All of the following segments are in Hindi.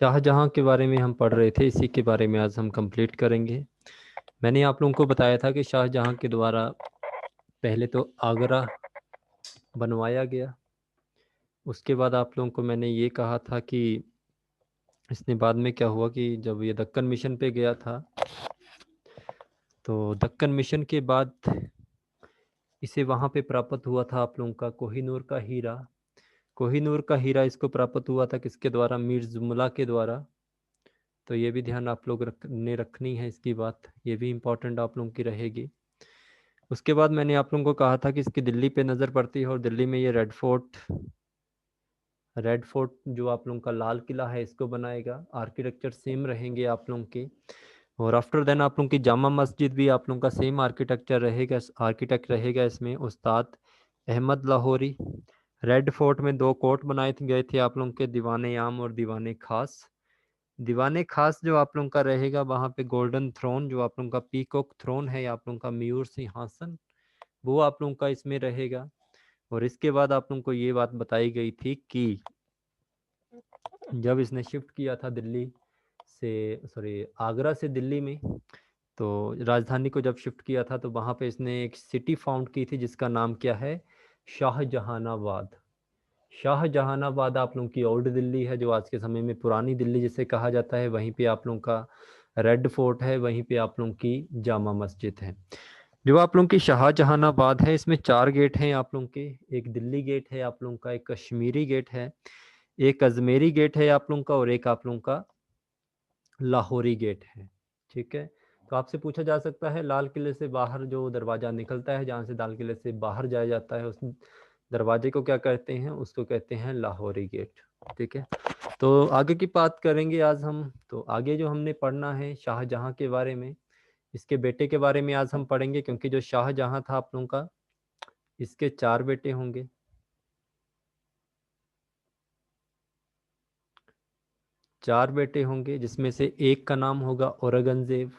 शाहजहां के बारे में हम पढ़ रहे थे, इसी के बारे में आज हम कंप्लीट करेंगे। मैंने आप लोगों को बताया था कि शाहजहां के द्वारा पहले तो आगरा बनवाया गया। उसके बाद आप लोगों को मैंने ये कहा था कि इसने बाद में क्या हुआ कि जब ये दक्कन मिशन पे गया था, तो दक्कन मिशन के बाद इसे वहाँ पे प्राप्त हुआ था आप लोगों का कोहिनूर का हीरा। कोहिनूर का हीरा इसको प्राप्त हुआ था किसके द्वारा? मीर जुमला के द्वारा। तो ये भी ध्यान आप लोग रखनी है इसकी बात, ये भी इम्पोर्टेंट आप लोगों की रहेगी। उसके बाद मैंने आप लोगों को कहा था कि इसकी दिल्ली पे नज़र पड़ती है और दिल्ली में ये रेड फोर्ट जो आप लोगों का लाल किला है इसको बनाएगा। आर्किटेक्चर सेम रहेंगे आप लोगों के। और आफ्टर देन आप लोगों की जामा मस्जिद भी आप लोगों का सेम आर्किटेक्ट रहेगा इसमें, उस्ताद अहमद लाहौरी। रेड फोर्ट में 2 कोर्ट बनाए गए थे आप लोगों के, दीवाने आम और दीवाने खास। दीवाने खास जो आप लोगों का रहेगा वहाँ पे गोल्डन थ्रोन, जो आप लोगों का पीकॉक थ्रोन है, आप लोगों का मयूर सिंहासन, वो आप लोगों का इसमें रहेगा। और इसके बाद आप लोगों को ये बात बताई गई थी कि जब इसने शिफ्ट किया था आगरा से दिल्ली में, तो राजधानी को जब शिफ्ट किया था तो वहाँ पे इसने एक सिटी फाउंड की थी जिसका नाम क्या है? शाहजहानाबाद। शाहजहानाबाद आप लोगों की ओल्ड दिल्ली है, जो आज के समय में पुरानी दिल्ली जिसे कहा जाता है। वहीं पे आप लोगों का रेड फोर्ट है, वहीं पे आप लोगों की जामा मस्जिद है। जो आप लोगों की शाहजहानाबाद है, इसमें 4 गेट हैं आप लोगों के। एक दिल्ली गेट है आप लोगों का, एक कश्मीरी गेट है, एक अजमेरी गेट है आप लोगों का, और एक आप लोगों का लाहौरी गेट है। ठीक है। तो आपसे पूछा जा सकता है लाल किले से बाहर जो दरवाजा निकलता है, जहाँ से लाल किले से बाहर जाया जाता है, उस दरवाजे को क्या कहते हैं? उसको कहते हैं लाहौरी गेट। ठीक है। तो आगे की बात करेंगे आज हम। तो आगे जो हमने पढ़ना है शाहजहां के बारे में, इसके बेटे के बारे में आज हम पढ़ेंगे, क्योंकि जो शाहजहां था आप लोगों का, इसके 4 बेटे होंगे। 4 बेटे होंगे, जिसमें से एक का नाम होगा औरंगजेब।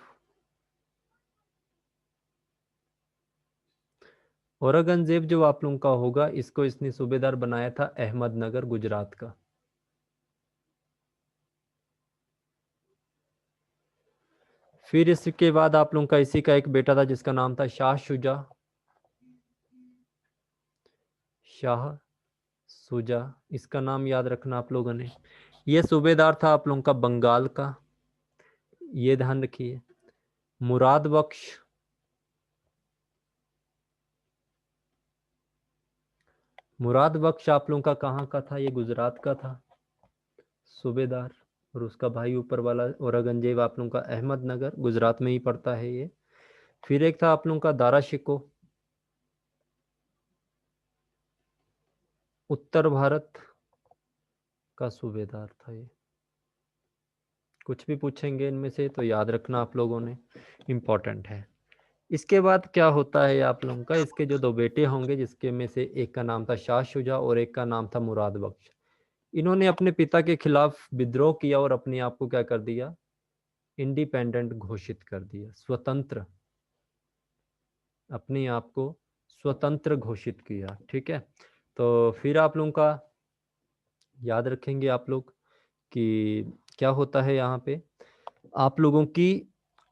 औरंगजेब जो आप लोगों का होगा, इसको इसने सूबेदार बनाया था अहमदनगर गुजरात का। फिर इसके बाद आप लोगों का इसी का एक बेटा था जिसका नाम था शाह शुजा। शाह शुजा, इसका नाम याद रखना आप लोगों ने। यह सूबेदार था आप लोगों का बंगाल का, ये ध्यान रखिए। मुराद बख्श, मुराद बख्श आप लोगों का कहाँ का था? ये गुजरात का था सूबेदार। और उसका भाई ऊपर वाला औरंगजेब आप लोगों का अहमदनगर गुजरात में ही पड़ता है ये। फिर एक था आप लोगों का दारा शिको, उत्तर भारत का सूबेदार था ये। कुछ भी पूछेंगे इनमें से तो याद रखना आप लोगों ने, इम्पोर्टेंट है। इसके बाद क्या होता है आप लोगों का, इसके जो 2 बेटे होंगे, जिसके में से एक का नाम था शाह शुजा और एक का नाम था मुराद बख्श। इन्होंने अपने पिता के खिलाफ विद्रोह किया और अपने आप को क्या कर दिया? इंडिपेंडेंट घोषित कर दिया, स्वतंत्र, अपने आप को स्वतंत्र घोषित किया। ठीक है। तो फिर आप लोगों का याद रखेंगे आप लोग कि क्या होता है यहाँ पे। आप लोगों की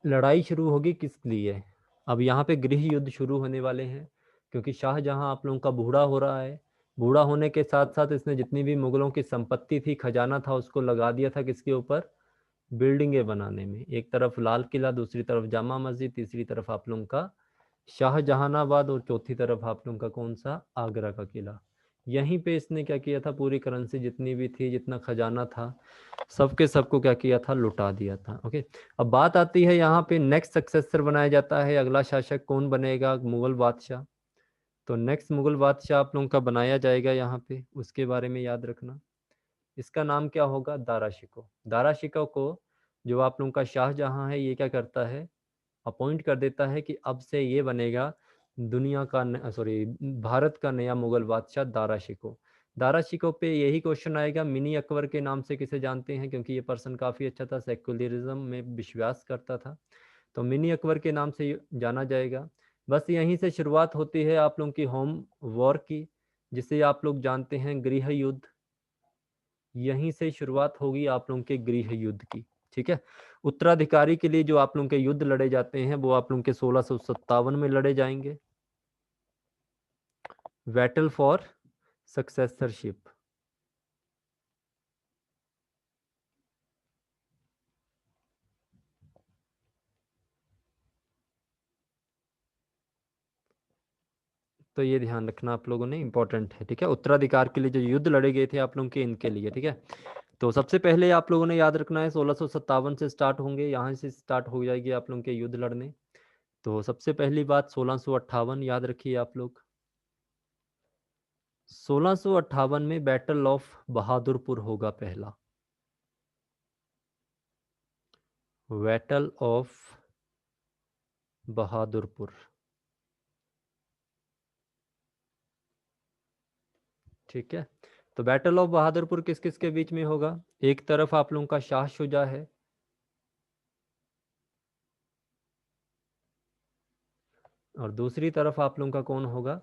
लड़ाई शुरू होगी किस लिए? अब यहाँ पे गृह युद्ध शुरू होने वाले हैं, क्योंकि शाहजहां आप लोगों का बूढ़ा हो रहा है। बूढ़ा होने के साथ साथ इसने जितनी भी मुगलों की संपत्ति थी, खजाना था, उसको लगा दिया था किसके ऊपर? बिल्डिंगें बनाने में। एक तरफ लाल किला, दूसरी तरफ जामा मस्जिद, तीसरी तरफ आप लोगों का शाहजहानाबाद, और चौथी तरफ आप लोगों का कौन सा? आगरा का किला। यहीं पे इसने क्या किया था? पूरी करेंसी जितनी भी थी, जितना खजाना था, सबके सबको क्या किया था? लुटा दिया था। ओके। अब बात आती है यहाँ पे नेक्स्ट सक्सेसर बनाया जाता है, अगला शासक कौन बनेगा? मुगल बादशाह। तो नेक्स्ट मुगल बादशाह आप लोगों का बनाया जाएगा यहाँ पे, उसके बारे में याद रखना। इसका नाम क्या होगा? दारा शिको। दारा शिको को जो आप लोगों का शाहजहां है, ये क्या करता है? अपॉइंट कर देता है कि अब से ये बनेगा दुनिया का भारत का नया मुगल बादशाह दारा शिको। दारा शिको पे यही क्वेश्चन आएगा, मिनी अकबर के नाम से किसे जानते हैं? क्योंकि ये पर्सन काफ़ी अच्छा था, सेक्युलरिज्म में विश्वास करता था, तो मिनी अकबर के नाम से जाना जाएगा। बस यहीं से शुरुआत होती है आप लोगों की होम वॉर की, जिसे आप लोग जानते हैं गृह युद्ध। यहीं से शुरुआत होगी आप लोगों के गृह युद्ध की। ठीक है, उत्तराधिकारी के लिए जो आप लोगों के युद्ध लड़े जाते हैं वो आप लोगों के 1657 में लड़े जाएंगे, बैटल फॉर सक्सेसरशिप। तो ये ध्यान रखना आप लोगों ने, इंपॉर्टेंट है। ठीक है, उत्तराधिकार के लिए जो युद्ध लड़े गए थे आप लोगों के, इनके लिए। ठीक है, तो सबसे पहले आप लोगों ने याद रखना है 1657 से स्टार्ट होंगे, यहाँ से स्टार्ट हो जाएगी आप लोगों के युद्ध लड़ने। तो सबसे पहली बात 1658 याद रखिए आप लोग। 1658 में बैटल ऑफ बहादुरपुर होगा पहला, बैटल ऑफ बहादुरपुर। ठीक है, तो बैटल ऑफ बहादुरपुर किस किस के बीच में होगा? एक तरफ आप लोगों का शाह शुजा है, और दूसरी तरफ आप लोगों का कौन होगा?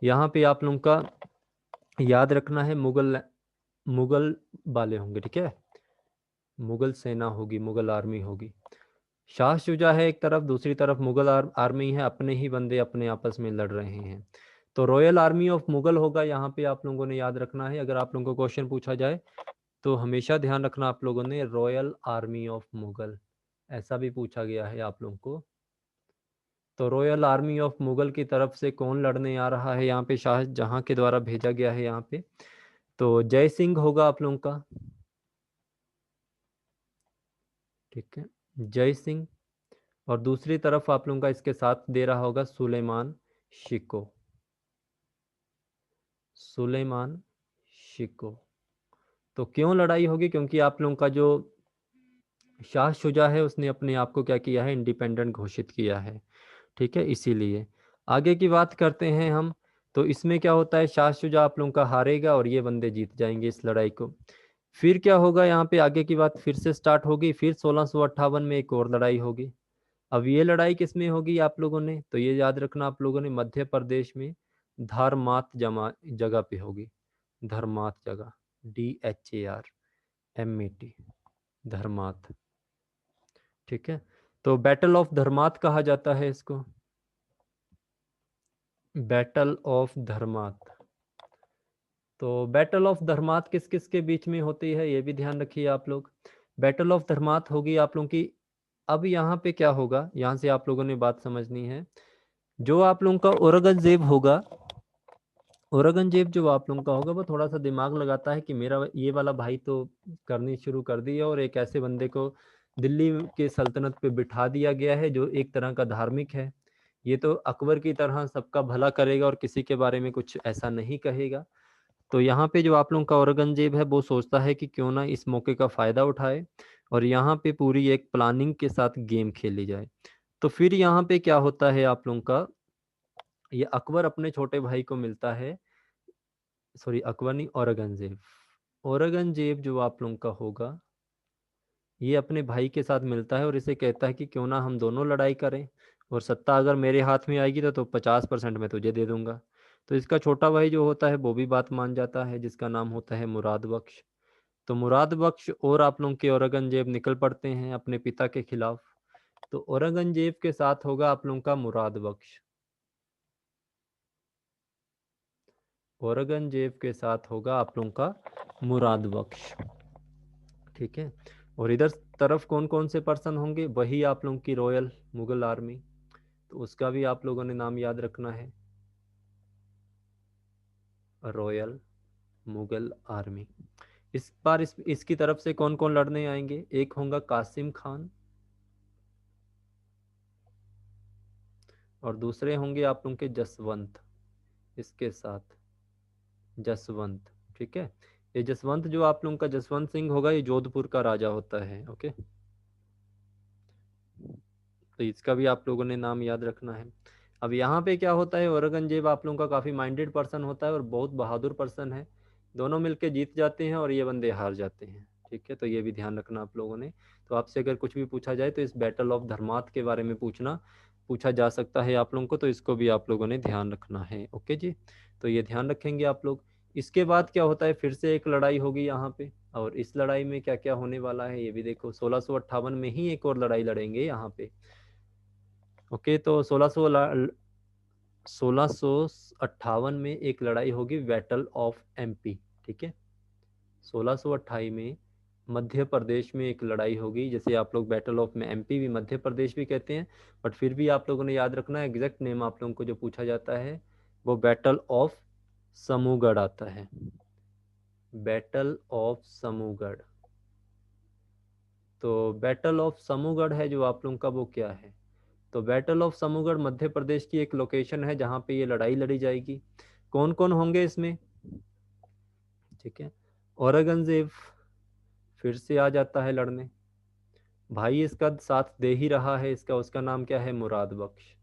यहाँ पे आप लोगों का याद रखना है मुगल, मुगल वाले होंगे। ठीक है, मुगल सेना होगी, मुगल आर्मी होगी। शाह शुजा है एक तरफ, दूसरी तरफ मुगल आर्मी है, अपने ही बंदे अपने आपस में लड़ रहे हैं। तो रॉयल आर्मी ऑफ मुगल होगा यहाँ पे, आप लोगों ने याद रखना है। अगर आप लोगों को क्वेश्चन पूछा जाए तो हमेशा ध्यान रखना आप लोगों ने, रॉयल आर्मी ऑफ मुगल, ऐसा भी पूछा गया है आप लोगों को। तो रॉयल आर्मी ऑफ मुगल की तरफ से कौन लड़ने आ रहा है यहाँ पे? शाहजहां के द्वारा भेजा गया है यहाँ पे। तो जय सिंह होगा आप लोगों का। ठीक है, जय सिंह। और दूसरी तरफ आप लोगों का इसके साथ दे रहा होगा सुलेमान शिको, सुलेमान शिको। तो क्यों लड़ाई होगी? क्योंकि आप लोगों का जो शाह शुजा है उसने अपने आप को क्या किया है? इंडिपेंडेंट घोषित किया है। ठीक है, इसीलिए। आगे की बात करते हैं हम। तो इसमें क्या होता है, शाह शुजा आप लोगों का हारेगा और ये बंदे जीत जाएंगे इस लड़ाई को। फिर क्या होगा यहाँ पे, आगे की बात फिर से स्टार्ट होगी। फिर 1658 में एक और लड़ाई होगी। अब ये लड़ाई किस में होगी आप लोगों ने? तो ये याद रखना आप लोगों ने, मध्य प्रदेश में धर्मात जमा जगह पे होगी, धर्मात जगह, DHARMAT, धर्मात। ठीक है, तो बैटल ऑफ धर्मात कहा जाता है इसको, बैटल ऑफ धर्मात। तो बैटल ऑफ धर्मात किस किस के बीच में होती है ये भी ध्यान रखिए आप लोग। बैटल ऑफ धर्मात होगी आप लोगों की। अब यहाँ पे क्या होगा, यहाँ से आप लोगों ने बात समझनी है। जो आप लोगों का औरंगजेब होगा, औरंगजेब जो आप लोगों का होगा वो थोड़ा सा दिमाग लगाता है कि मेरा ये वाला भाई तो करनी शुरू कर दी है, और एक ऐसे बंदे को दिल्ली के सल्तनत पे बिठा दिया गया है जो एक तरह का धार्मिक है। ये तो अकबर की तरह सबका भला करेगा और किसी के बारे में कुछ ऐसा नहीं कहेगा। तो यहाँ पे जो आप लोगों का औरंगजेब है वो सोचता है कि क्यों ना इस मौके का फायदा उठाए और यहाँ पे पूरी एक प्लानिंग के साथ गेम खेली जाए। तो फिर यहाँ पे क्या होता है आप लोगों का, ये अकबर अपने छोटे भाई को मिलता है, सॉरी अकबर नहीं, औरंगजेब। औरंगजेब जो आप लोगों का होगा, ये अपने भाई के साथ मिलता है और इसे कहता है कि क्यों ना हम दोनों लड़ाई करें, और सत्ता अगर मेरे हाथ में आएगी तो 50% मैं तुझे दे दूंगा। तो इसका छोटा भाई जो होता है वो भी बात मान जाता है, जिसका नाम होता है मुराद बख्श। तो मुराद बख्श और आप लोगों के औरंगजेब निकल पड़ते हैं अपने पिता के खिलाफ। तो औरंगजेब के साथ होगा आप लोगों का मुराद बख्श, औरंगजेब के साथ होगा आप लोगों का मुराद बख्श। ठीक है, और इधर तरफ कौन कौन से पर्सन होंगे? वही आप लोगों की रॉयल मुगल आर्मी। तो उसका भी आप लोगों ने नाम याद रखना है, रॉयल मुगल आर्मी। इस बार इसकी तरफ से कौन कौन लड़ने आएंगे? एक होगा कासिम खान, और दूसरे होंगे आप लोगों के जसवंत, इसके साथ जसवंत। ठीक है, ये जसवंत जो आप लोगों का जसवंत सिंह होगा, ये जोधपुर का राजा होता है। ओके, तो इसका भी आप लोगों ने नाम याद रखना है। अब यहाँ पे क्या होता है, औरंगजेब आप लोगों का काफी माइंडेड पर्सन होता है और बहुत बहादुर पर्सन है। दोनों मिलके जीत जाते हैं और ये बंदे हार जाते हैं। ठीक है, तो ये भी ध्यान रखना आप लोगों ने। तो आपसे अगर कुछ भी पूछा जाए तो इस बैटल ऑफ धर्मात के बारे में पूछा जा सकता है आप लोगों को, तो इसको भी आप लोगों ने ध्यान रखना है। ओके जी, तो ये ध्यान रखेंगे आप लोग। इसके बाद क्या होता है, फिर से एक लड़ाई होगी यहाँ पे। और इस लड़ाई में क्या क्या होने वाला है ये भी देखो। 1658 में ही एक और लड़ाई लड़ेंगे यहाँ पे। ओके, तो 1658 में एक लड़ाई होगी, बैटल ऑफ एमपी। ठीक है, 1628 में मध्य प्रदेश में एक लड़ाई होगी, जैसे आप लोग बैटल ऑफ में एमपी भी मध्य प्रदेश भी कहते हैं, बट फिर भी आप लोगों ने याद रखना है एग्जैक्ट नेम आप लोगों को जो पूछा जाता है वो बैटल ऑफ समूगढ़ आता है। Battle of Samugarh. तो बैटल ऑफ समूगढ़ है जो आप लोगों का, वो क्या है? तो बैटल ऑफ समूगढ़ मध्य प्रदेश की एक लोकेशन है जहां पे ये लड़ाई लड़ी जाएगी। कौन कौन होंगे इसमें? ठीक है, औरंगजेब फिर से आ जाता है लड़ने। भाई इसका साथ दे ही रहा है इसका, उसका नाम क्या है? मुराद बख्श।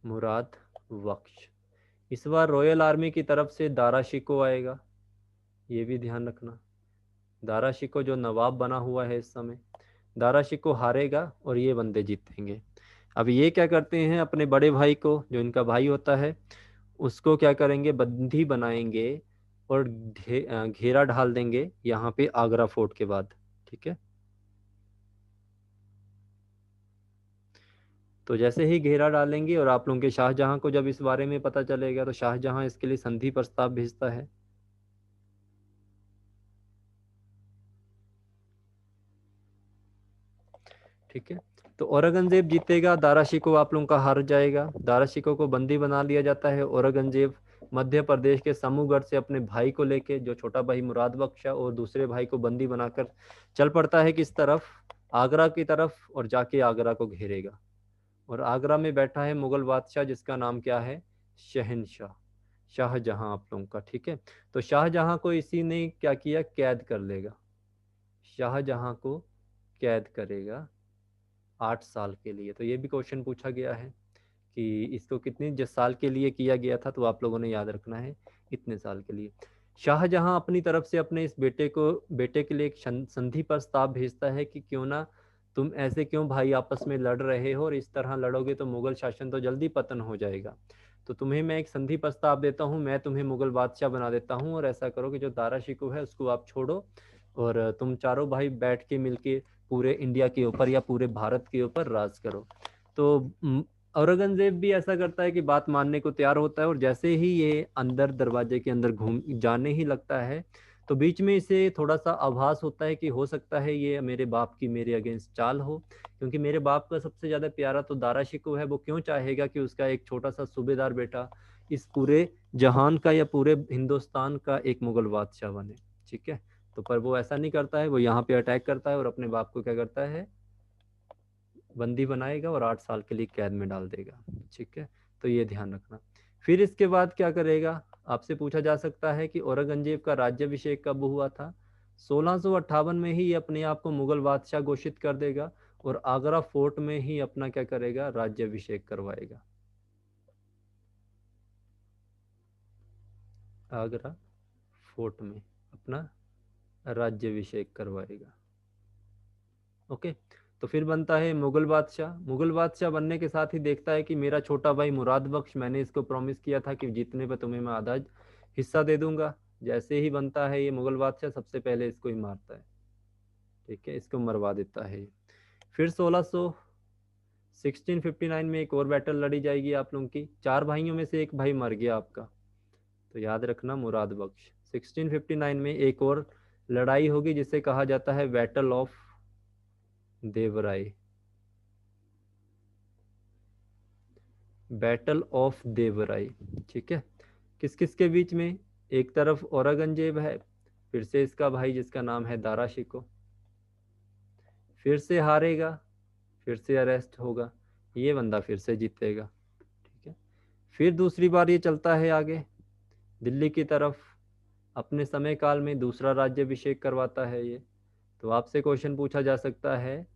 मुराद बख्श। इस बार रॉयल आर्मी की तरफ से दारा शिको आएगा, ये भी ध्यान रखना। दारा शिको जो नवाब बना हुआ है इस समय, दारा शिको हारेगा और ये बंदे जीतेंगे। अब ये क्या करते हैं, अपने बड़े भाई को, जो इनका भाई होता है, उसको क्या करेंगे, बंदी बनाएंगे और घेरा ढाल देंगे यहाँ पे आगरा फोर्ट के बाद। ठीक है, तो जैसे ही घेरा डालेंगे और आप लोगों के शाहजहां को जब इस बारे में पता चलेगा तो शाहजहां इसके लिए संधि प्रस्ताव भेजता है। ठीक है, तो औरंगजेब जीतेगा, दारा शिको आप लोगों का हार जाएगा। दारा शिको को बंदी बना लिया जाता है। औरंगजेब मध्य प्रदेश के समूहगढ़ से अपने भाई को लेके, जो छोटा भाई मुराद बख्श और दूसरे भाई को बंदी बनाकर चल पड़ता है किस तरफ? आगरा की तरफ, और जाके आगरा को घेरेगा। और आगरा में बैठा है मुगल बादशाह जिसका नाम क्या है? शहनशाह, शाहजहां आप लोगों का। ठीक है, तो शाहजहां को इसी ने क्या किया, कैद कर लेगा। शाहजहां को कैद करेगा 8 साल के लिए। तो ये भी क्वेश्चन पूछा गया है कि इसको कितने जिस साल के लिए किया गया था, तो आप लोगों ने याद रखना है इतने साल के लिए। शाहजहां अपनी तरफ से अपने इस बेटे के लिए एक संधि प्रस्ताव भेजता है कि क्यों ना तुम ऐसे क्यों भाई आपस में लड़ रहे हो, और इस तरह लड़ोगे तो मुगल शासन तो जल्दी पतन हो जाएगा। तो तुम्हें मैं एक संधि प्रस्ताव देता हूँ, मैं तुम्हें मुगल बादशाह बना देता हूँ, और ऐसा करो कि जो दारा शिकोह है उसको आप छोड़ो, और तुम चारों भाई बैठ के मिलके पूरे इंडिया के ऊपर या पूरे भारत के ऊपर राज करो। तो औरंगजेब भी ऐसा करता है कि बात मानने को तैयार होता है, और जैसे ही ये अंदर दरवाजे के अंदर घूम जाने ही लगता है, तो बीच में इसे थोड़ा सा आभास होता है कि हो सकता है ये मेरे बाप की मेरे अगेंस्ट चाल हो, क्योंकि मेरे बाप का सबसे ज्यादा प्यारा तो दारा शिकोह है। वो क्यों चाहेगा कि उसका एक छोटा सा सूबेदार बेटा इस पूरे जहान का या पूरे हिंदुस्तान का एक मुगल बादशाह बने। ठीक है, तो पर वो ऐसा नहीं करता है, वो यहाँ पे अटैक करता है और अपने बाप को क्या करता है, बंदी बनाएगा और 8 साल के लिए कैद में डाल देगा। ठीक है, तो ये ध्यान रखना। फिर इसके बाद क्या करेगा, आपसे पूछा जा सकता है कि औरंगजेब का राज्याभिषेक कब हुआ था? 1658 में ही ये अपने आप को मुगल बादशाह घोषित कर देगा और आगरा फोर्ट में ही अपना क्या करेगा, राज्याभिषेक करवाएगा। आगरा फोर्ट में अपना राज्याभिषेक करवाएगा। ओके, तो फिर बनता है मुगल बादशाह। मुगल बादशाह बनने के साथ ही देखता है कि मेरा छोटा भाई मुराद बख्श, मैंने इसको प्रॉमिस किया था कि जीतने पे तुम्हें मैं आधा हिस्सा दे दूंगा। जैसे ही बनता है ये मुगल बादशाह, सबसे पहले इसको ही मारता है। ठीक है, इसको मरवा देता है। फिर 1659 में एक और बैटल लड़ी जाएगी आप लोगों की। 4 भाइयों में से एक भाई मर गया आपका, तो याद रखना मुराद बख्श। 1659 में एक और लड़ाई होगी जिसे कहा जाता है battle of Devaraya. Battle of Devaraya. ठीक है, किस किस के बीच में? एक तरफ औरंगजेब है, फिर से इसका भाई जिसका नाम है दारा शिको, फिर से हारेगा, फिर से अरेस्ट होगा, ये बंदा फिर से जीतेगा। ठीक है, फिर दूसरी बार ये चलता है आगे दिल्ली की तरफ, अपने समय काल में दूसरा राज्याभिषेक करवाता है ये। तो आपसे क्वेश्चन पूछा जा सकता है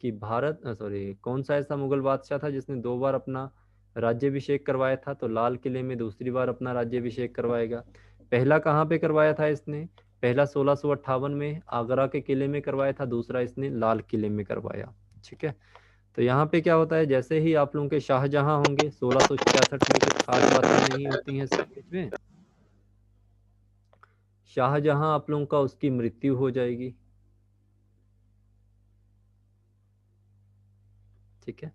कि भारत सॉरी कौन सा ऐसा मुगल बादशाह था जिसने 2 बार अपना राज्याभिषेक करवाया था? तो लाल किले में दूसरी बार अपना राज्याभिषेक करवाएगा। पहला कहाँ पे करवाया था इसने? पहला 1658 में आगरा के किले में करवाया था, दूसरा इसने लाल किले में करवाया। ठीक है, तो यहाँ पे क्या होता है, जैसे ही आप लोगों के शाहजहां होंगे 1666 में, कुछ खास बातें नहीं होती हैं इसके बीच में। शाहजहां आप लोगों का उसकी मृत्यु हो जाएगी। ठीक है।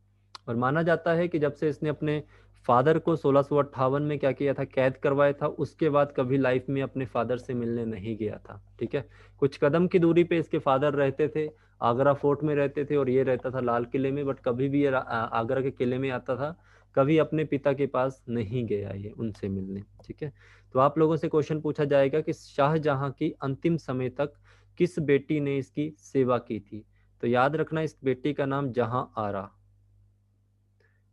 और माना जाता है कि जब से इसने अपने फादर को 1658 में क्या किया था, कैद करवाया था, उसके बाद कभी लाइफ में अपने फादर से मिलने नहीं गया था। ठीक है। कुछ कदम की दूरी पे इसके फादर रहते थे, आगरा फोर्ट में रहते थे, और ये रहता था लाल किले में, बट कभी भी ये आगरा के किले में आता था, कभी अपने पिता के पास नहीं गया ये उनसे मिलने। ठीक है। तो आप लोगों से क्वेश्चन पूछा जाएगा कि शाहजहां की अंतिम समय तक किस बेटी ने इसकी सेवा की थी। तो याद रखना, इस बेटी का नाम जहां आरा।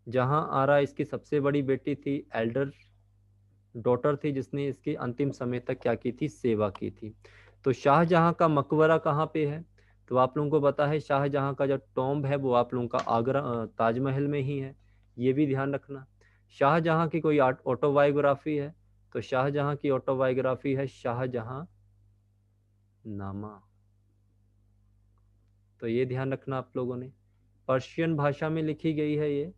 जहां आरा इसकी सबसे बड़ी बेटी थी, एल्डर डॉटर थी, जिसने इसकी अंतिम समय तक क्या की थी, सेवा की थी। तो शाहजहां का मकबरा कहाँ पे है, तो आप लोगों को पता है शाहजहां का जो टॉम्ब है वो आप लोगों का आगरा ताजमहल में ही है, ये भी ध्यान रखना। शाहजहां की कोई ऑटोबायोग्राफी है, तो शाहजहां की ऑटोबायोग्राफी है शाहजहां नामा। तो ये ध्यान रखना आप लोगों ने, पर्शियन भाषा में लिखी गई है ये,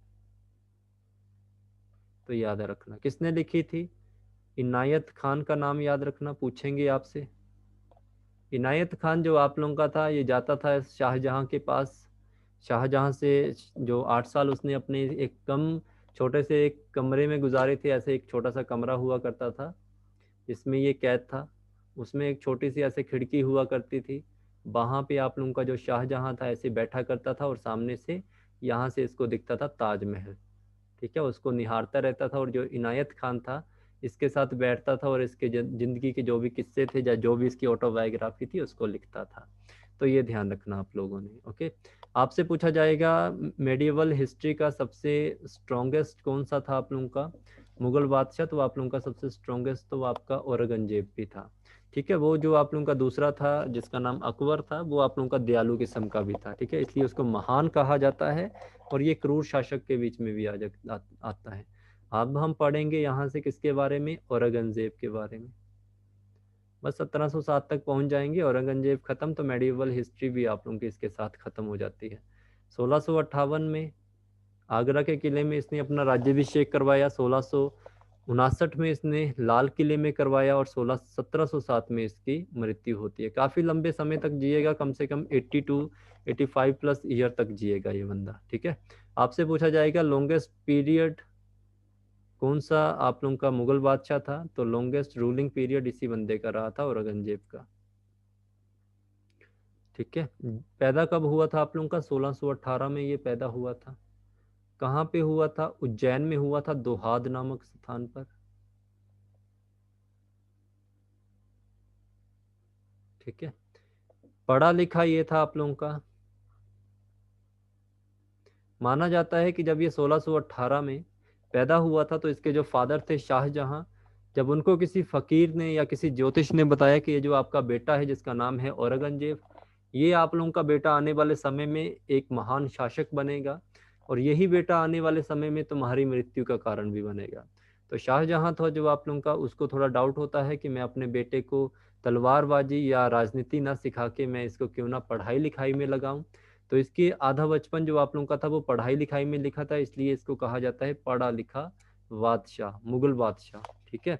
तो याद रखना। किसने लिखी थी, इनायत खान का नाम याद रखना, पूछेंगे आपसे। इनायत खान जो आप लोगों का था, ये जाता था शाहजहां के पास, शाहजहां से जो 8 साल उसने अपने एक कम छोटे से एक कमरे में गुजारे थे, ऐसे एक छोटा सा कमरा हुआ करता था जिसमें ये कैद था, उसमें एक छोटी सी ऐसे खिड़की हुआ करती थी, वहां पे आप लोगों का जो शाहजहां था ऐसे बैठा करता था, और सामने से यहाँ से इसको दिखता था ताजमहल। ठीक है, उसको निहारता रहता था, और जो इनायत खान था इसके साथ बैठता था, और इसके जिंदगी के जो भी किस्से थे या जो भी इसकी ऑटोबायोग्राफी थी उसको लिखता था। तो ये ध्यान रखना आप लोगों ने। ओके। आपसे पूछा जाएगा मेडिवल हिस्ट्री का सबसे स्ट्रॉन्गेस्ट कौन सा था आप लोगों का, मुगल बादशाह, तो आप लोगों का सबसे स्ट्रॉन्गेस्ट तो आपका औरंगजेब भी था। ठीक है। वो जो आप लोगों का दूसरा था जिसका नाम अकबर था, वो आप लोगों का दयालु किस्म का भी था। ठीक है, इसलिए उसको महान कहा जाता है, और ये क्रूर शासक के बीच में भी आता है। अब हम पढ़ेंगे यहाँ से किसके बारे में, औरंगजेब के बारे में। बस 1707 तक पहुंच जाएंगे, औरंगजेब खत्म तो मेडिवल हिस्ट्री भी आप लोगों की इसके साथ खत्म हो जाती है। 1658 में आगरा के किले में इसने अपना राज्याभिषेक करवाया, 1659 में इसने लाल किले में करवाया, और 1707 में इसकी मृत्यु होती है। काफी लंबे समय तक जिएगा, कम से कम 82 85+ ईयर तक जिएगा ये बंदा। ठीक है। आपसे पूछा जाएगा लॉन्गेस्ट पीरियड कौन सा आप लोगों का मुगल बादशाह था, तो लॉन्गेस्ट रूलिंग पीरियड इसी बंदे का रहा था, औरंगजेब का। ठीक है। पैदा कब हुआ था आप लोगों का, 1618 में ये पैदा हुआ था। कहाँ पे हुआ था, उज्जैन में हुआ था, दोहाद नामक स्थान पर। ठीक है। पढ़ा लिखा ये था आप लोगों का। माना जाता है कि जब ये 1618 में पैदा हुआ था, तो इसके जो फादर थे शाहजहां, जब उनको किसी फकीर ने या किसी ज्योतिष ने बताया कि ये जो आपका बेटा है जिसका नाम है औरंगजेब, ये आप लोगों का बेटा आने वाले समय में एक महान शासक बनेगा, और यही बेटा आने वाले समय में तुम्हारी मृत्यु का कारण भी बनेगा। तो शाहजहां था जो आप लोगों का, उसको थोड़ा डाउट होता है कि मैं अपने बेटे को तलवारबाजी या राजनीति ना सिखा के मैं इसको क्यों ना पढ़ाई लिखाई में लगाऊं। तो इसके आधा बचपन जो आप लोगों का था वो पढ़ाई लिखाई में लिखा था, इसलिए इसको कहा जाता है पढ़ा लिखा बादशाह, मुगल बादशाह। ठीक है।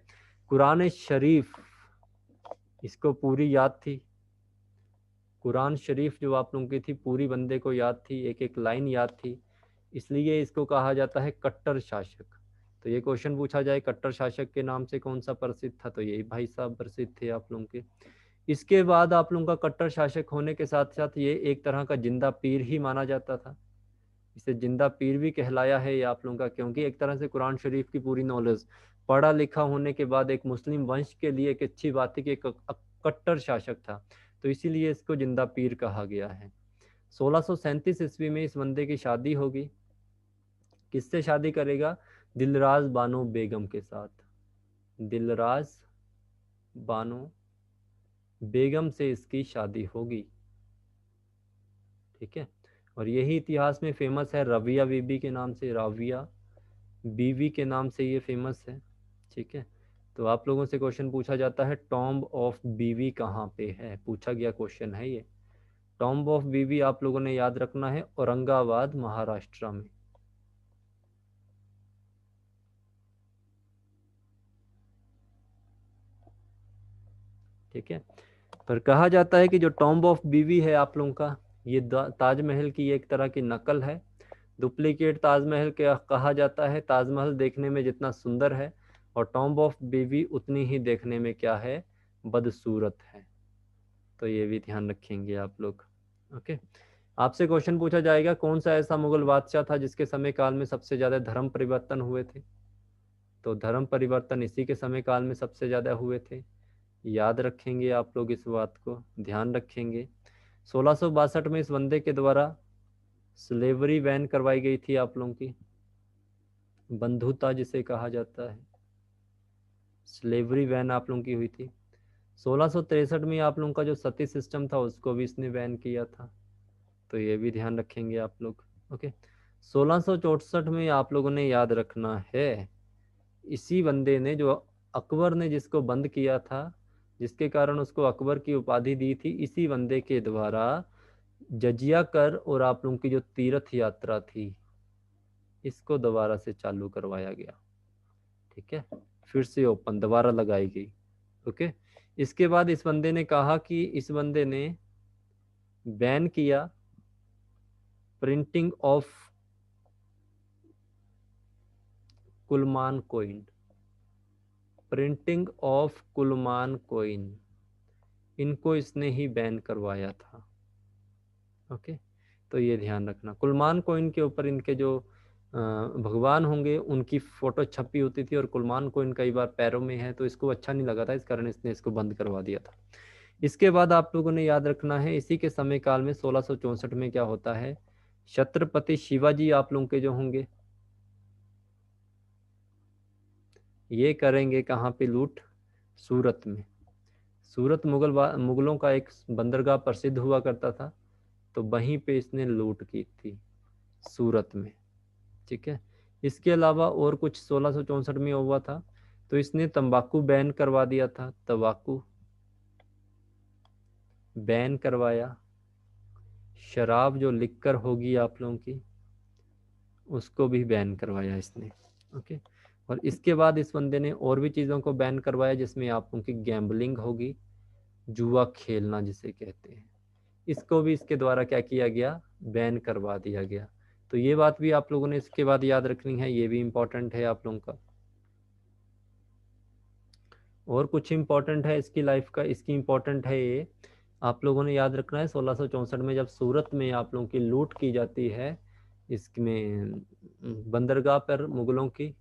कुरान शरीफ इसको पूरी याद थी, कुरान शरीफ जो आप लोगों की थी पूरी बंदे को याद थी, एक एक लाइन याद थी, इसलिए इसको कहा जाता है कट्टर शासक। तो ये क्वेश्चन पूछा जाए कट्टर शासक के नाम से कौन सा प्रसिद्ध था, तो यही भाई साहब प्रसिद्ध थे आप लोगों के। इसके बाद आप लोगों का कट्टर शासक होने के साथ साथ ये एक तरह का जिंदा पीर ही माना जाता था, इसे जिंदा पीर भी कहलाया है ये आप लोगों का, क्योंकि एक तरह से कुरान शरीफ की पूरी नॉलेज, पढ़ा लिखा होने के बाद एक मुस्लिम वंश के लिए एक अच्छी बात है कि एक कट्टर शासक था, तो इसीलिए इसको जिंदा पीर कहा गया है। 1637 ईस्वी में इस बंदे की शादी होगी, किससे शादी करेगा, दिलराज बानो बेगम के साथ, दिलराज बानो बेगम से इसकी शादी होगी। ठीक है। और यही इतिहास में फेमस है रविया बीबी के नाम से, राविया बीवी के नाम से ये फेमस है। ठीक है। तो आप लोगों से क्वेश्चन पूछा जाता है टॉम्ब ऑफ बीवी कहाँ पे है, पूछा गया क्वेश्चन है ये। टॉम्ब ऑफ बीवी आप लोगों ने याद रखना है औरंगाबाद महाराष्ट्र में। ठीक है। पर कहा जाता है कि जो टॉम्ब ऑफ बीवी है आप लोगों का, ये ताजमहल की एक तरह की नकल है, डुप्लीकेट ताजमहल क्या कहा जाता है। ताजमहल देखने में जितना सुंदर है और टॉम्ब ऑफ बीवी उतनी ही देखने में क्या है, बदसूरत है। तो ये भी ध्यान रखेंगे आप लोग। ओके, आपसे क्वेश्चन पूछा जाएगा कौन सा ऐसा मुगल बादशाह था जिसके समय काल में सबसे ज्यादा धर्म परिवर्तन हुए थे। तो धर्म परिवर्तन इसी के समय काल में सबसे ज्यादा हुए थे। याद रखेंगे आप लोग, इस बात को ध्यान रखेंगे। 1662 में इस बंदे के द्वारा स्लेवरी बैन करवाई गई थी आप लोगों की, बंधुता जिसे कहा जाता है, स्लेवरी बैन आप लोगों की हुई थी। 1663 में आप लोगों का जो सती सिस्टम था उसको भी इसने बैन किया था। तो ये भी ध्यान रखेंगे आप लोग। ओके, 1664 में आप लोगों ने याद रखना है, इसी बंदे ने जो अकबर ने जिसको बंद किया था, जिसके कारण उसको अकबर की उपाधि दी थी, इसी बंदे के द्वारा जजिया कर और आप लोगों की जो तीर्थ यात्रा थी इसको दोबारा से चालू करवाया गया। ठीक है, फिर से ओपन दोबारा लगाई गई। ओके, इसके बाद इस बंदे ने कहा कि इस बंदे ने बैन किया printing of Kulman coin, printing of Kulman coin, इनको इसने ही बैन करवाया था। ओके, तो ये ध्यान रखना, कुलमान कोइन के ऊपर इनके जो भगवान होंगे उनकी फोटो छपी होती थी और कुलमान कोइन कई बार पैरों में है, तो इसको अच्छा नहीं लगा था, इस कारण इसने इसको बंद करवा दिया था। इसके बाद आप लोगों ने याद रखना है, इसी के समय काल में 1664 में क्या होता है, छत्रपति शिवाजी आप लोगों के जो होंगे ये करेंगे कहाँ पे लूट, सूरत में। सूरत मुगलों का एक बंदरगाह प्रसिद्ध हुआ करता था, तो वहीं पे इसने लूट की थी, सूरत में। ठीक है, इसके अलावा और कुछ 1664 में हुआ था, तो इसने तंबाकू बैन करवा दिया था, तंबाकू बैन करवाया। शराब जो लिक्कर होगी आप लोगों की उसको भी बैन करवाया इसने। ओके, और इसके बाद इस बंदे ने और भी चीज़ों को बैन करवाया, जिसमें आप लोगों की गैम्बलिंग होगी, जुआ खेलना जिसे कहते हैं, इसको भी इसके द्वारा क्या किया गया, बैन करवा दिया गया। तो ये बात भी आप लोगों ने इसके बाद याद रखनी है, ये भी इम्पोर्टेंट है आप लोगों का। और कुछ इम्पोर्टेंट है इसकी लाइफ का, इसकी इम्पोर्टेंट है ये, आप लोगों ने याद रखना है 1664 में जब सूरत में आप लोगों की लूट की जाती है, इसमें बंदरगाह पर मुगलों की,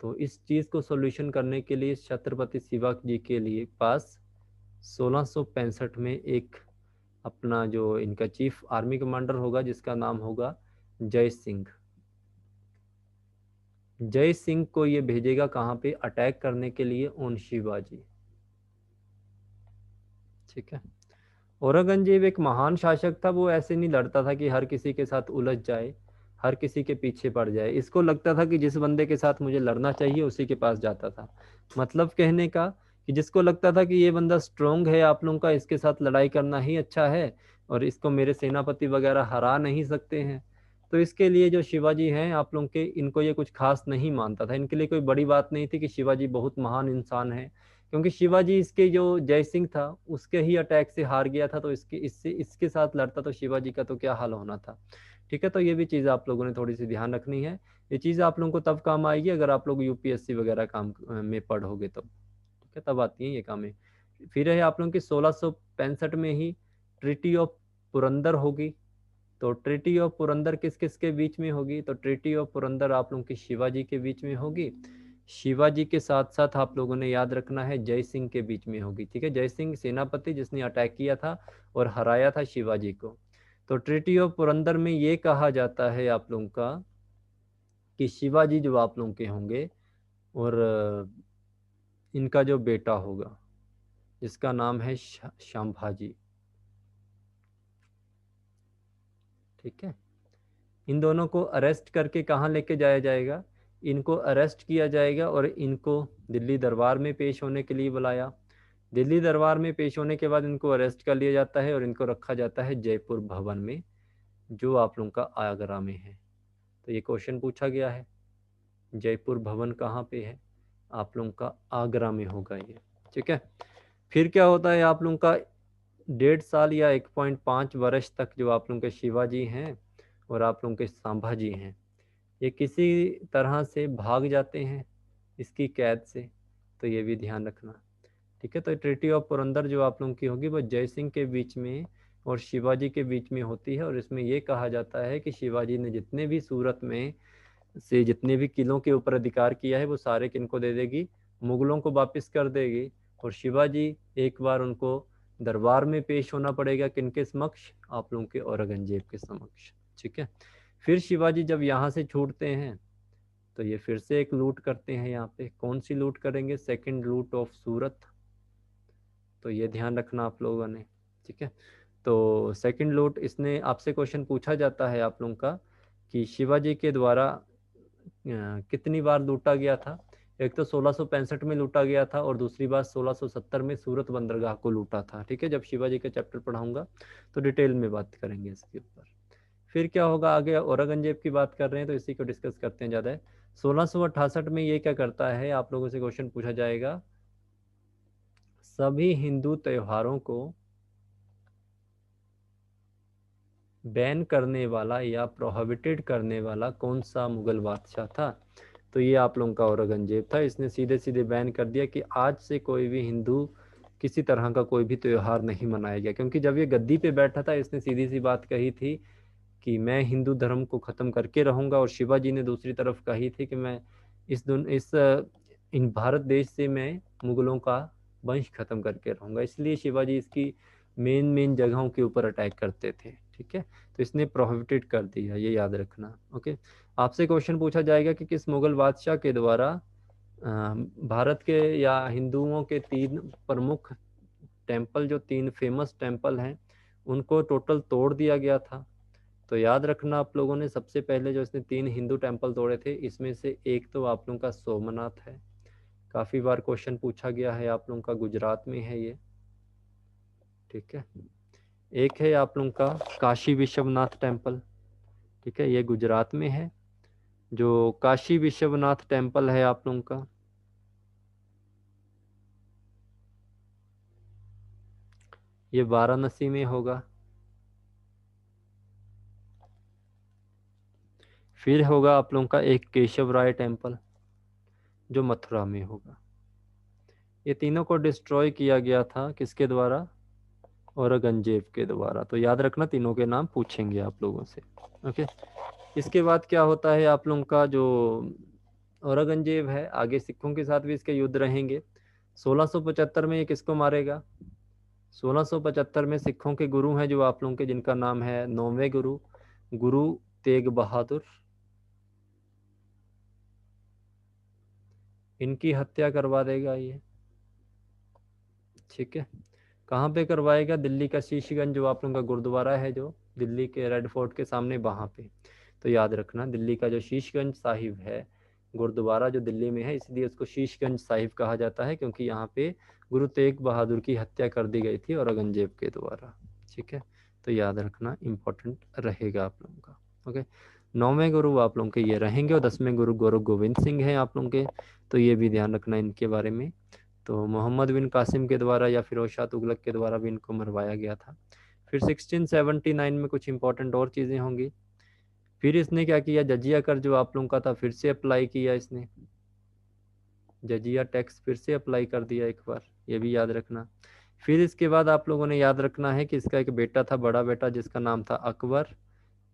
तो इस चीज़ को सॉल्यूशन करने के लिए छत्रपति शिवाजी के लिए पास 1665 में एक अपना जो इनका चीफ आर्मी कमांडर होगा जिसका नाम होगा जय सिंह, जय सिंह को ये भेजेगा कहाँ पे, अटैक करने के लिए ऑन शिवाजी। ठीक है, औरंगजेब एक महान शासक था, वो ऐसे नहीं लड़ता था कि हर किसी के साथ उलझ जाए, हर किसी के पीछे पड़ जाए। इसको लगता था कि जिस बंदे के साथ मुझे लड़ना चाहिए उसी के पास जाता था। मतलब कहने का कि जिसको लगता था कि ये बंदा स्ट्रोंग है आप लोगों का, इसके साथ लड़ाई करना ही अच्छा है और इसको मेरे सेनापति वगैरह हरा नहीं सकते हैं, तो इसके लिए जो शिवाजी हैं आप लोगों के, इनको ये कुछ खास नहीं मानता था। इनके लिए कोई बड़ी बात नहीं थी कि शिवाजी बहुत महान इंसान है, क्योंकि शिवाजी इसके जो जय सिंह था उसके ही अटैक से हार गया था, तो इसके साथ लड़ता तो शिवाजी का तो क्या हाल होना था। ठीक है, तो ये भी चीज़ आप लोगों ने थोड़ी सी ध्यान रखनी है। ये चीज़ आप लोगों को तब काम आएगी अगर आप लोग यूपीएससी वगैरह काम में पढ़ोगे तब। ठीक है, तब आती है ये काम में। फिर है आप लोगों की 1665 में ही ट्रिटी ऑफ पुरंदर होगी। तो ट्रिटी ऑफ पुरंदर किस किस के बीच में होगी, तो ट्रिटी ऑफ पुरंदर आप लोगों की शिवाजी के बीच में होगी, शिवाजी के साथ साथ आप लोगों ने याद रखना है जय सिंह के बीच में होगी। ठीक है, जय सिंह सेनापति जिसने अटैक किया था और हराया था शिवाजी को। तो ट्रिटी ऑफ पुरंदर में ये कहा जाता है आप लोगों का कि शिवाजी जो आप लोगों के होंगे और इनका जो बेटा होगा जिसका नाम है संभाजी। ठीक है, इन दोनों को अरेस्ट करके कहाँ लेके जाया जाएगा, इनको अरेस्ट किया जाएगा और इनको दिल्ली दरबार में पेश होने के लिए बुलाया। दिल्ली दरबार में पेश होने के बाद इनको अरेस्ट कर लिया जाता है और इनको रखा जाता है जयपुर भवन में, जो आप लोगों का आगरा में है। तो ये क्वेश्चन पूछा गया है, जयपुर भवन कहाँ पे है, आप लोगों का आगरा में होगा ये। ठीक है, फिर क्या होता है आप लोगों का 1.5 साल या 1.5 वर्ष तक जो आप लोगों के शिवाजी हैं और आप लोगों के संभाजी हैं, ये किसी तरह से भाग जाते हैं इसकी कैद से, तो ये भी ध्यान रखना। ठीक है, तो ट्रीटी ऑफ पुरंदर जो आप लोगों की होगी वो जय सिंह के बीच में और शिवाजी के बीच में होती है, और इसमें ये कहा जाता है कि शिवाजी ने जितने भी सूरत में से जितने भी किलों के ऊपर अधिकार किया है वो सारे किनको दे देगी, मुगलों को वापस कर देगी। और शिवाजी एक बार उनको दरबार में पेश होना पड़ेगा, किनके समक्ष, आप लोगों के औरंगजेब के समक्ष। ठीक है, फिर शिवाजी जब यहाँ से छूटते हैं तो ये फिर से एक लूट करते हैं। यहाँ पे कौन सी लूट करेंगे, सेकंड लूट ऑफ सूरत, तो ये ध्यान रखना आप लोगों ने। ठीक है, तो सेकंड लूट, इसने आपसे क्वेश्चन पूछा जाता है आप लोगों का कि शिवाजी के द्वारा कितनी बार लूटा गया था। एक तो 1665 में लूटा गया था और दूसरी बार 1670 में सूरत बंदरगाह को लूटा था। ठीक है, जब शिवाजी का चैप्टर पढ़ाऊंगा तो डिटेल में बात करेंगे इसके ऊपर। फिर क्या होगा आगे, औरंगजेब की बात कर रहे हैं तो इसी को डिस्कस करते हैं ज़्यादा। 1668 में ये क्या करता है, आप लोगों से क्वेश्चन पूछा जाएगा, सभी हिंदू त्योहारों को बैन करने वाला या प्रोहिबिटेड करने वाला कौन सा मुगल बादशाह था। तो ये आप लोगों का औरंगजेब था। इसने सीधे सीधे बैन कर दिया कि आज से कोई भी हिंदू किसी तरह का कोई भी त्योहार नहीं मनाएगा, क्योंकि जब ये गद्दी पे बैठा था इसने सीधी सी बात कही थी कि मैं हिंदू धर्म को ख़त्म करके रहूँगा, और शिवाजी ने दूसरी तरफ कही थी कि मैं इन भारत देश से मैं मुगलों का वंश खत्म करके रहूँगा। इसलिए शिवाजी इसकी मेन मेन जगहों के ऊपर अटैक करते थे। ठीक है, तो इसने प्रोहिबिटेड कर दिया, ये याद रखना। ओके, आपसे क्वेश्चन पूछा जाएगा कि किस मुगल बादशाह के द्वारा भारत के या हिंदुओं के 3 प्रमुख टेम्पल, जो 3 फेमस टेम्पल हैं, उनको टोटल तोड़ दिया गया था। तो याद रखना आप लोगों ने, सबसे पहले जो इसने 3 हिंदू टेम्पल तोड़े थे, इसमें से एक तो आप लोगों का सोमनाथ है, काफ़ी बार क्वेश्चन पूछा गया है, आप लोगों का गुजरात में है ये। ठीक है, एक है आप लोगों का काशी विश्वनाथ टेम्पल। ठीक है, ये गुजरात में है। जो काशी विश्वनाथ टेम्पल है आप लोगों का, ये वाराणसी में होगा। फिर होगा आप लोगों का एक केशव राय टेम्पल जो मथुरा में होगा। ये तीनों को डिस्ट्रॉय किया गया था किसके द्वारा, औरंगजेब के द्वारा। तो याद रखना, तीनों के नाम पूछेंगे आप लोगों से। ओके, इसके बाद क्या होता है आप लोगों का, जो औरंगजेब है आगे सिखों के साथ भी इसके युद्ध रहेंगे। 1675 में ये किसको मारेगा, 1675 में सिखों के गुरु हैं जो आप लोगों के, जिनका नाम है 9वें गुरु, गुरु तेग बहादुर, इनकी हत्या करवा देगा ये। ठीक है, कहाँ पे करवाएगा, दिल्ली का शीशगंज, जो आप लोगों का गुरुद्वारा है जो दिल्ली के रेड फोर्ट के सामने, वहाँ पे। तो याद रखना, दिल्ली का जो शीशगंज साहिब है गुरुद्वारा जो दिल्ली में है, इसलिए उसको शीशगंज साहिब कहा जाता है, क्योंकि यहाँ पे गुरु तेग बहादुर की हत्या कर दी गई थी औरंगजेब के द्वारा। ठीक है, तो याद रखना, इम्पोर्टेंट रहेगा आप लोगों का। ओके, 9वें गुरु आप लोगों के ये रहेंगे, और 10वें गुरु गुरु गोविंद सिंह हैं आप लोगों के, तो ये भी ध्यान रखना इनके बारे में। तो मोहम्मद बिन कासिम के द्वारा या फिरोज शाह तुगलक के द्वारा भी इनको मरवाया गया था। फिर 1679 में कुछ इंपॉर्टेंट और चीज़ें होंगी। फिर इसने क्या किया, जजिया कर जो आप लोगों का था फिर से अप्लाई किया इसने, जजिया टैक्स फिर से अप्लाई कर दिया एक बार, ये भी याद रखना। फिर इसके बाद आप लोगों ने याद रखना है कि इसका एक बेटा था, बड़ा बेटा, जिसका नाम था अकबर।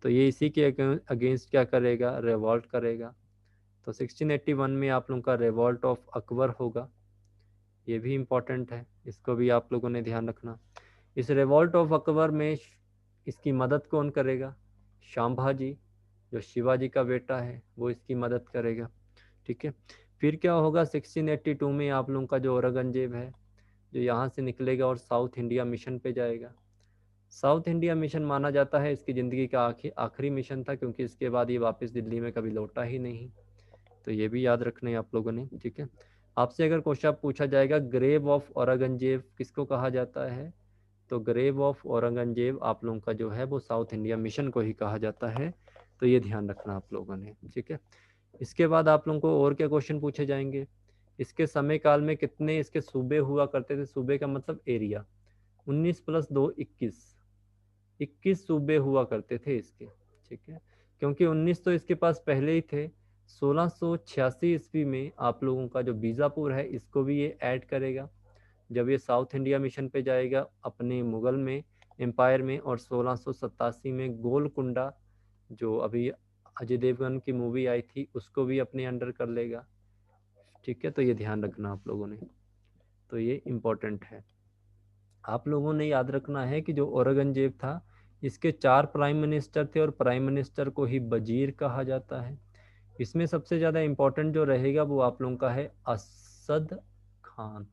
तो ये इसी के अगेंस्ट क्या करेगा, रिवॉल्ट करेगा। तो 1681 में आप लोगों का रिवॉल्ट ऑफ अकबर होगा, ये भी इम्पोर्टेंट है, इसको भी आप लोगों ने ध्यान रखना। इस रिवॉल्ट ऑफ अकबर में इसकी मदद कौन करेगा, शांभाजी, जो शिवाजी का बेटा है, वो इसकी मदद करेगा। ठीक है, फिर क्या होगा 1682 में आप लोगों का जो औरंगजेब है, जो यहाँ से निकलेगा और साउथ इंडिया मिशन पे जाएगा। साउथ इंडिया मिशन माना जाता है इसकी ज़िंदगी का आखिरी मिशन था, क्योंकि इसके बाद ये वापस दिल्ली में कभी लौटा ही नहीं। तो ये भी याद रखना है आप लोगों ने। ठीक है, आपसे अगर क्वेश्चन पूछा जाएगा ग्रेव ऑफ औरंगजेब किसको कहा जाता है, तो ग्रेव ऑफ औरंगजेब आप लोगों का जो है वो साउथ इंडिया मिशन को ही कहा जाता है। तो ये ध्यान रखना आप लोगों ने। ठीक है, इसके बाद आप लोगों को और क्या क्वेश्चन पूछे जाएंगे इसके समय काल में कितने इसके सूबे हुआ करते थे? सूबे का मतलब एरिया। 19 + 2 21, 21 सूबे हुआ करते थे इसके, ठीक है। क्योंकि 19 तो इसके पास पहले ही थे। 1686 ईस्वी में आप लोगों का जो बीजापुर है इसको भी ये ऐड करेगा जब ये साउथ इंडिया मिशन पे जाएगा अपने मुगल में एम्पायर में। और 1687 में गोलकुंडा, जो अभी अजय देवगन की मूवी आई थी, उसको भी अपने अंडर कर लेगा, ठीक है। तो ये ध्यान रखना आप लोगों ने, तो ये इम्पोर्टेंट है। आप लोगों ने याद रखना है कि जो औरंगजेब था इसके 4 प्राइम मिनिस्टर थे और प्राइम मिनिस्टर को ही वजीर कहा जाता है। इसमें सबसे ज़्यादा इम्पोर्टेंट जो रहेगा वो आप लोगों का है असद खान।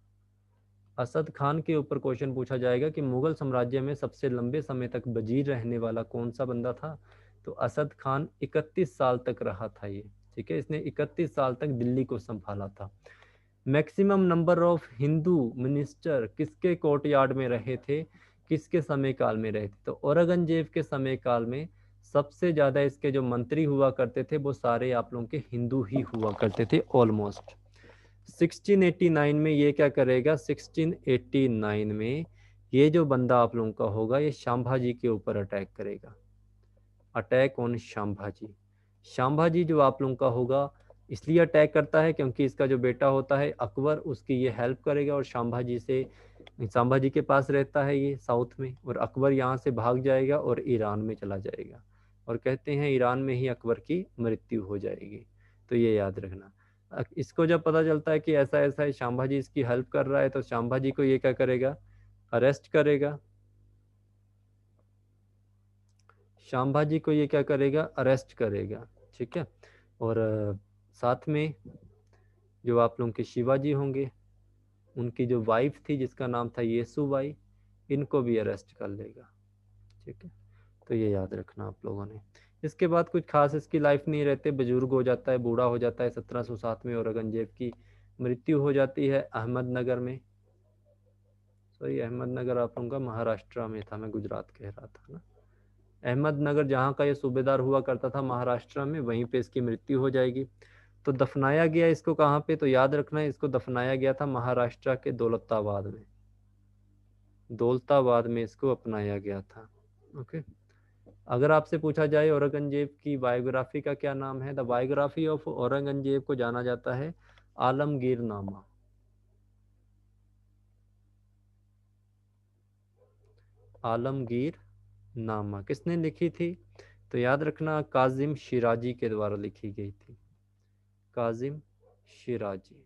असद खान के ऊपर क्वेश्चन पूछा जाएगा कि मुगल साम्राज्य में सबसे लंबे समय तक वजीर रहने वाला कौन सा बंदा था? तो असद खान 31 साल तक रहा था ये, ठीक है। इसने 31 साल तक दिल्ली को संभाला था। Maximum number of Hindu minister किसके कोर्ट यार्ड में रहे थे, किसके समय काल में रहे थे? तो औरंगजेब के समय काल में सबसे ज्यादा इसके जो मंत्री हुआ करते थे वो सारे आप लोगों के हिंदू ही हुआ करते थे ऑलमोस्ट। 1689 में ये क्या करेगा? 1689 में ये जो बंदा आप लोगों का होगा ये शांभाजी के ऊपर अटैक करेगा। Attack on शांभाजी। शांभाजी जो आप लोगों का होगा इसलिए अटैक करता है क्योंकि इसका जो बेटा होता है अकबर उसकी ये हेल्प करेगा और शांभाजी के पास रहता है ये साउथ में। और अकबर यहाँ से भाग जाएगा और ईरान में चला जाएगा और कहते हैं ईरान में ही अकबर की मृत्यु हो जाएगी। तो ये याद रखना। इसको जब पता चलता है कि ऐसा ऐसा है, शांभाजी इसकी हेल्प कर रहा है, तो शांभाजी को ये क्या करेगा? अरेस्ट करेगा। शांभाजी को ये क्या करेगा? अरेस्ट करेगा, ठीक है। और साथ में जो आप लोगों के शिवाजी होंगे उनकी जो वाइफ थी जिसका नाम था येसुबाई, इनको भी अरेस्ट कर लेगा, ठीक है। तो ये याद रखना आप लोगों ने। इसके बाद कुछ खास इसकी लाइफ नहीं रहते, बुजुर्ग हो जाता है, बूढ़ा हो जाता है। 1707 में औरंगजेब की मृत्यु हो जाती है अहमदनगर में। सॉरी, अहमदनगर आप लोगों का महाराष्ट्र में था, मैं गुजरात कह रहा था ना। अहमदनगर जहाँ का ये सूबेदार हुआ करता था महाराष्ट्र में, वहीं पे इसकी मृत्यु हो जाएगी। तो दफनाया गया इसको कहाँ पे? तो याद रखना है इसको दफनाया गया था महाराष्ट्र के दौलताबाद में। दौलताबाद में इसको अपनाया गया था, ओके। अगर आपसे पूछा जाए औरंगजेब की बायोग्राफी का क्या नाम है? द बायोग्राफी ऑफ औरंगजेब को जाना जाता है आलमगीर नामा। आलमगीर नामा किसने लिखी थी? तो याद रखना काजिम शिराजी के द्वारा लिखी गई थी, काजिम शिराजी।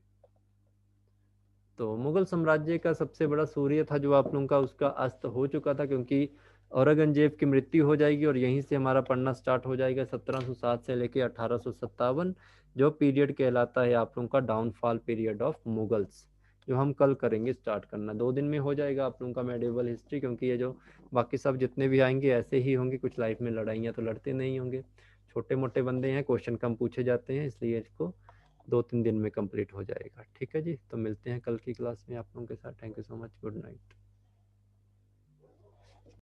तो मुगल साम्राज्य का सबसे बड़ा सूर्य था जो आप लोगों का, उसका अस्त हो चुका था क्योंकि औरंगजेब की मृत्यु हो जाएगी और यहीं से हमारा पढ़ना स्टार्ट हो जाएगा 1707 से लेके 1857, जो पीरियड कहलाता है आप लोगों का डाउनफॉल पीरियड ऑफ मुगल्स, जो हम कल करेंगे स्टार्ट करना। 2 दिन में हो जाएगा आप लोगों का मेडिवल हिस्ट्री, क्योंकि ये जो बाकी सब जितने भी आएंगे ऐसे ही होंगे, कुछ लाइफ में लड़ाइयाँ तो लड़ते नहीं होंगे, छोटे मोटे बंदे हैं, क्वेश्चन कम पूछे जाते हैं, इसलिए इसको 2-3 दिन में कंप्लीट हो जाएगा, ठीक है जी। तो मिलते हैं कल की क्लास में आप लोगों के साथ। Thank you so much, good night.